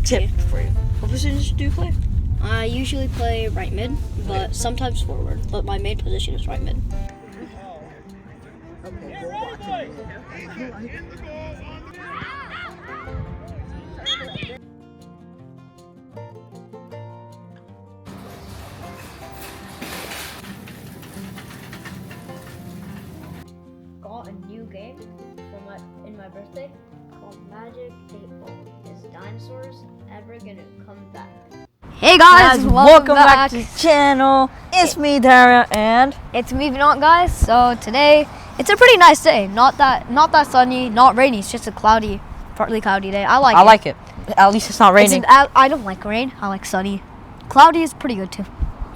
Tip for you. What positions do you play? I usually play right mid, but sometimes forward. But my main position is right mid. Okay, we're watching. Got a new game in my birthday called Magic 8 Ball. Is dinosaurs ever gonna come back? Hey guys, welcome back to the channel. It's me, Dhairya, and it's me, Vedant, guys. So today it's a pretty nice day. Not that sunny, not rainy. It's just a partly cloudy day. I like it. At least it's not raining. I don't like rain. I like sunny. Cloudy is pretty good too.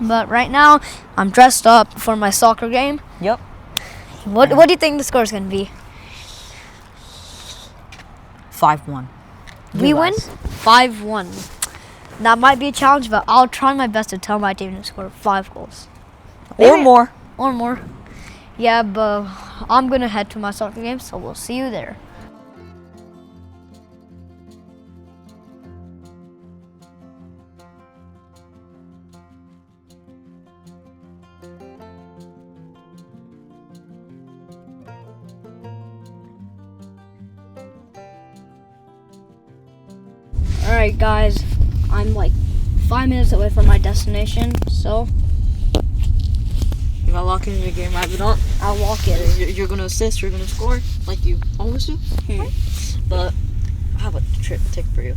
But right now I'm dressed up for my soccer game. Yep. What do you think the score is gonna be? 5-1. We win 5-1. That might be a challenge, but I'll try my best to tell my team to score 5 goals. Or more. Or more. Yeah, but I'm gonna head to my soccer game, so we'll see you there. Alright guys, I'm like 5 minutes away from my destination, so You gotta lock into the game, right, Vedant? I'll walk in. You're gonna assist, you're gonna score, like you always do. But I have a tip for you.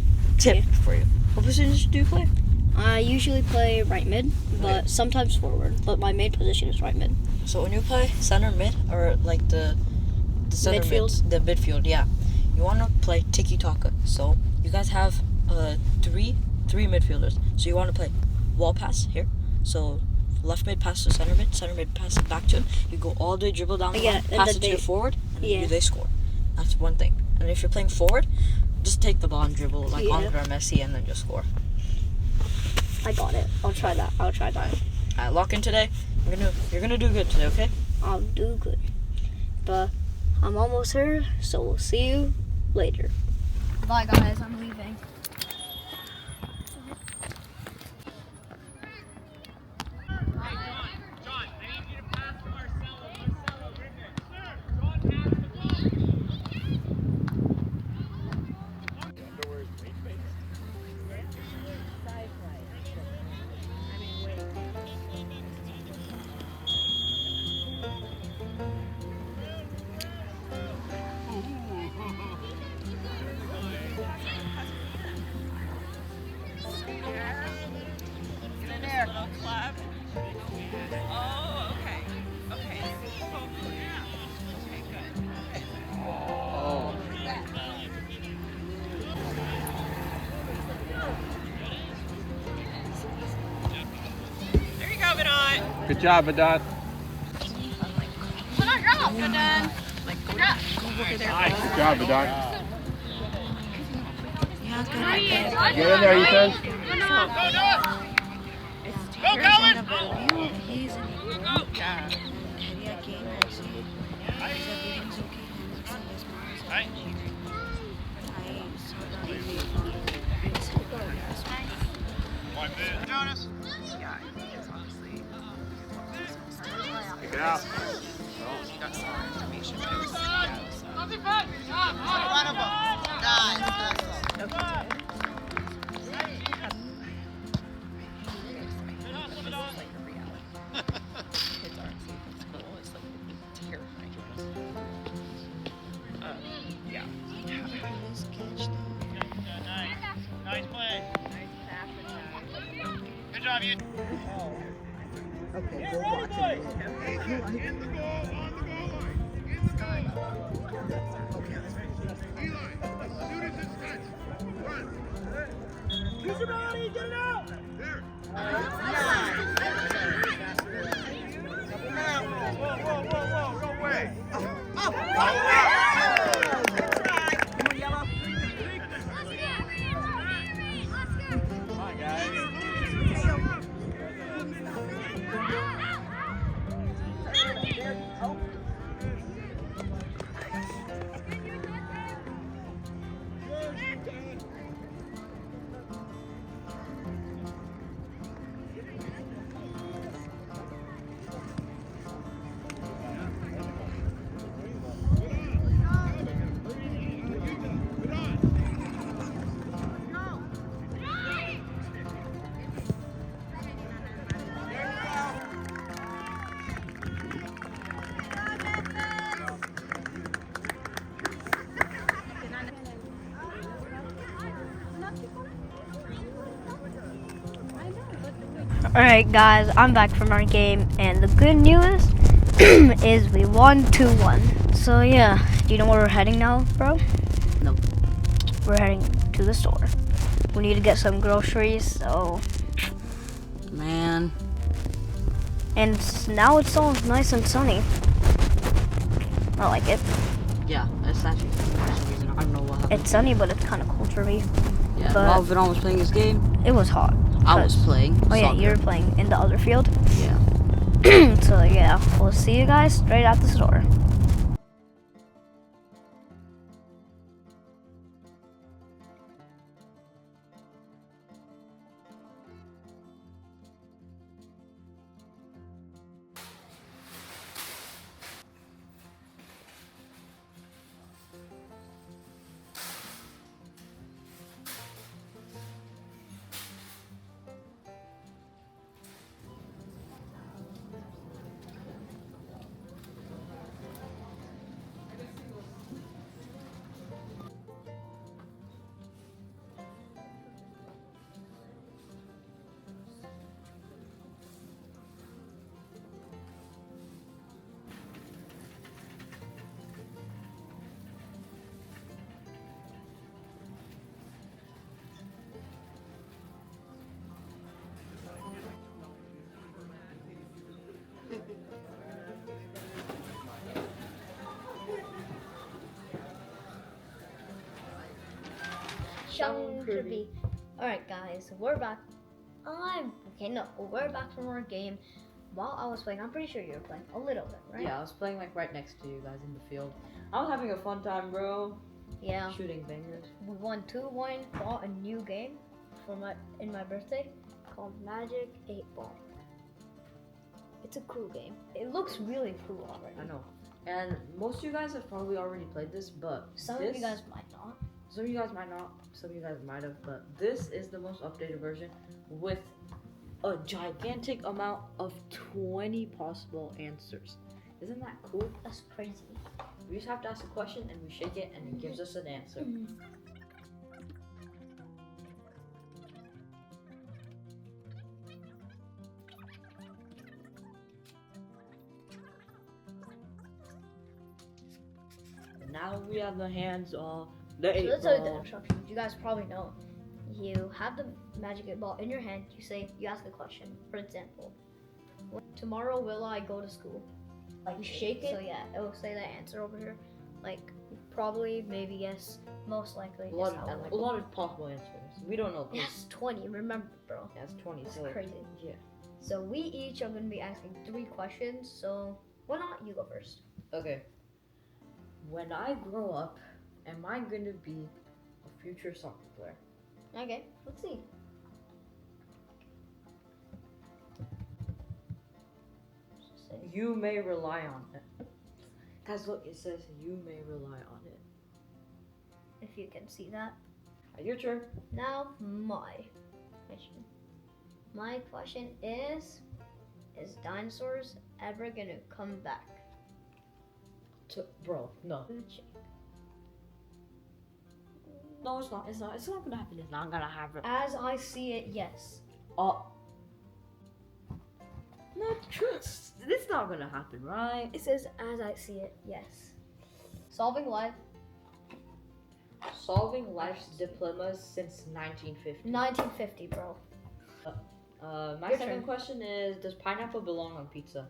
What positions do you play? I usually play right mid, but sometimes forward. But my main position is right mid. So when you play center mid, or like the center Midfield? the midfield, yeah, you want to play tiki-taka. So you guys have three midfielders. So you want to play wall pass here. So left mid pass to center mid pass it back to him. You go all the way, dribble down the line, pass it to your forward, and then they score. That's one thing. And if you're playing forward, just take the ball and dribble like Andre Messi, and then just score. I got it. I'll try that. Alright, lock in today. You're gonna do good today, okay? I'll do good. But I'm almost here, so we'll see you later. Bye guys, I'm leaving. Good job, Vedant. Good job, Vedant. Get in there, Ethan. Go, Colin! Jonas. Pick it out. Nice play. Good job, you. Okay, we're watching. In the goal, on the goal line. Eli, students and stretch. Run. Use your body, get it out. There. Whoa, no way. Come on, guys. Oh, Alright guys, I'm back from our game, and the good news is we won 2-1. So yeah, do you know where we're heading now, bro? No. We're heading to the store. We need to get some groceries, so... Man. And now it's all nice and sunny. I like it. Yeah, it's actually for some reason. I don't know what happened. It's sunny, but it's kind of cold for me. Yeah, but- while Vedant was playing his game, It was hot. I was playing. Oh yeah, soccer. you were playing in the other field. Yeah. So yeah, we'll see you guys straight at the store. Alright guys, we're back. We're back from our game. While I was playing, I'm pretty sure you were playing a little bit, right? Yeah, I was playing like right next to you guys in the field. I was having a fun time, bro. Yeah. Shooting bangers. We won 2-1, bought a new game in my birthday called Magic 8 Ball. It's a cool game. It looks really cool already. I know. And most of you guys have probably already played this, but Some of you guys might not. Some of you guys might not. Some of you guys might have. But this is the most updated version with a gigantic amount of 20 possible answers. Isn't that cool? That's crazy. We just have to ask a question and we shake it and it gives us an answer. Now we have the hands of the So eight let's tell you the ball. instructions. You guys probably know. You have the Magic 8 Ball in your hand. You ask a question. For example, tomorrow will I go to school? Like, you shake it. So yeah, it will say the answer over here. Like, probably, maybe, yes, most likely. A lot of possible answers. We don't know. Yes, 20. Remember, bro. That's 20. That's So crazy. yeah. So we each are gonna be asking 3 questions. So why not you go first? Okay. When I grow up, am I gonna be a future soccer player? Okay, let's see. You may rely on it. Guys, look, it says you may rely on it. If you can see that. Your turn. Now my question. My question is dinosaurs ever gonna come back? Bro, no. No, it's not. It's not. It's not gonna happen. It's not gonna happen. As I see it, yes. No, true. It's not gonna happen, right? It says as I see it, yes. Solving life's diplomas since 1950. 1950, bro. My Your second turn. question is: does pineapple belong on pizza?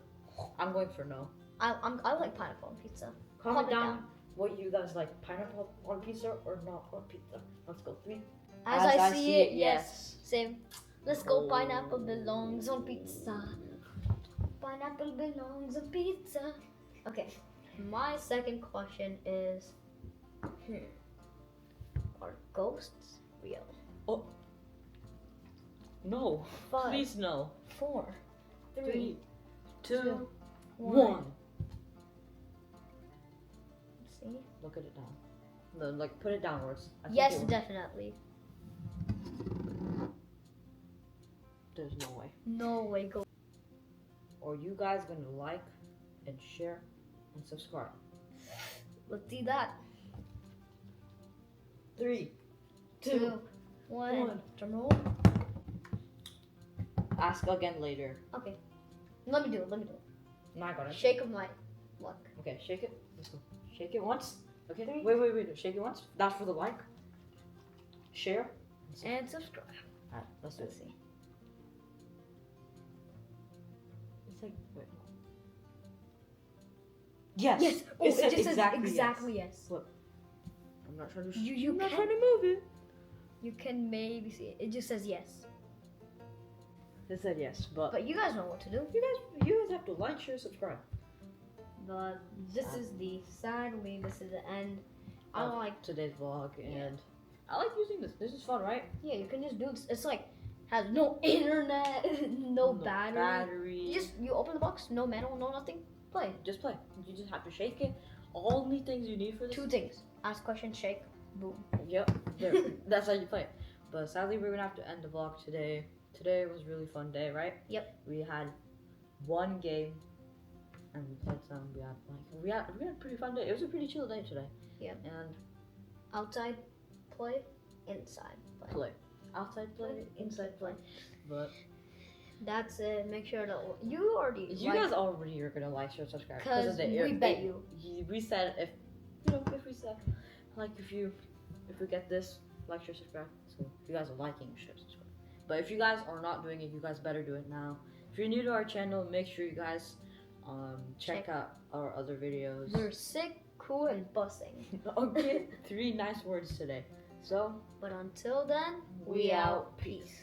I'm going for no. I like pineapple on pizza. Comment it down what you guys like: pineapple on pizza or not on pizza. Let's go. 3. As I see it, yes. Same. Let's go. Pineapple belongs on pizza. Pineapple belongs on pizza. Okay. My second question is, are ghosts real? Oh. No. 5, Please no. 4, 3, 3, 2, 1. 1. See? Look at it down. No, like put it downwards. I think Yes, it will. definitely. There's no way. No way. Go. Or you guys gonna like and share and subscribe. Let's see that. 3, 2, 2, 1. one. Drum roll. ask again later. Okay. Let me do it. No, I got it. Shake of my luck. Okay, shake it. Let's go. Shake it once. Okay. 3. Wait. Shake it once. That's for the like. Share. And subscribe. Alright, let's do it. Let's see. It's like wait. Yes. Yes. Oh, It it said just says exactly exactly yes. Look. I'm not trying to. You I'm not can- trying to move it. You can maybe see it. It just says yes. It said yes, but But you guys know what to do. you guys have to like, share, subscribe. But this is sadly, this is the end. I like, today's vlog, and Yeah. I like using this. This is fun, right? yeah, you can just do this. It's like, has no internet, no battery. You open the box, no manual, no nothing, play. Just play. You just have to shake it. Only things you need for this. 2 things. Ask question, shake, boom. Yep. There. That's how you play it. But sadly, we're gonna have to end the vlog today. Today was a really fun day, right? Yep. We had 1 game, and we played some. We had a pretty fun day. It was a pretty chill day today. Yep. And Outside play, inside play. play. Outside play, inside play. But That's it. Make sure that you already. you guys already are gonna like, share, subscribe. Because we bet you. We said if we said like if we get this, like, share, subscribe. So if you guys are liking, share, subscribe. But if you guys are not doing it, you guys better do it now. If you're new to our channel, make sure you guys check out our other videos. We're sick, cool, and bussing. Okay, 3 nice words today. So But until then, we out. Peace.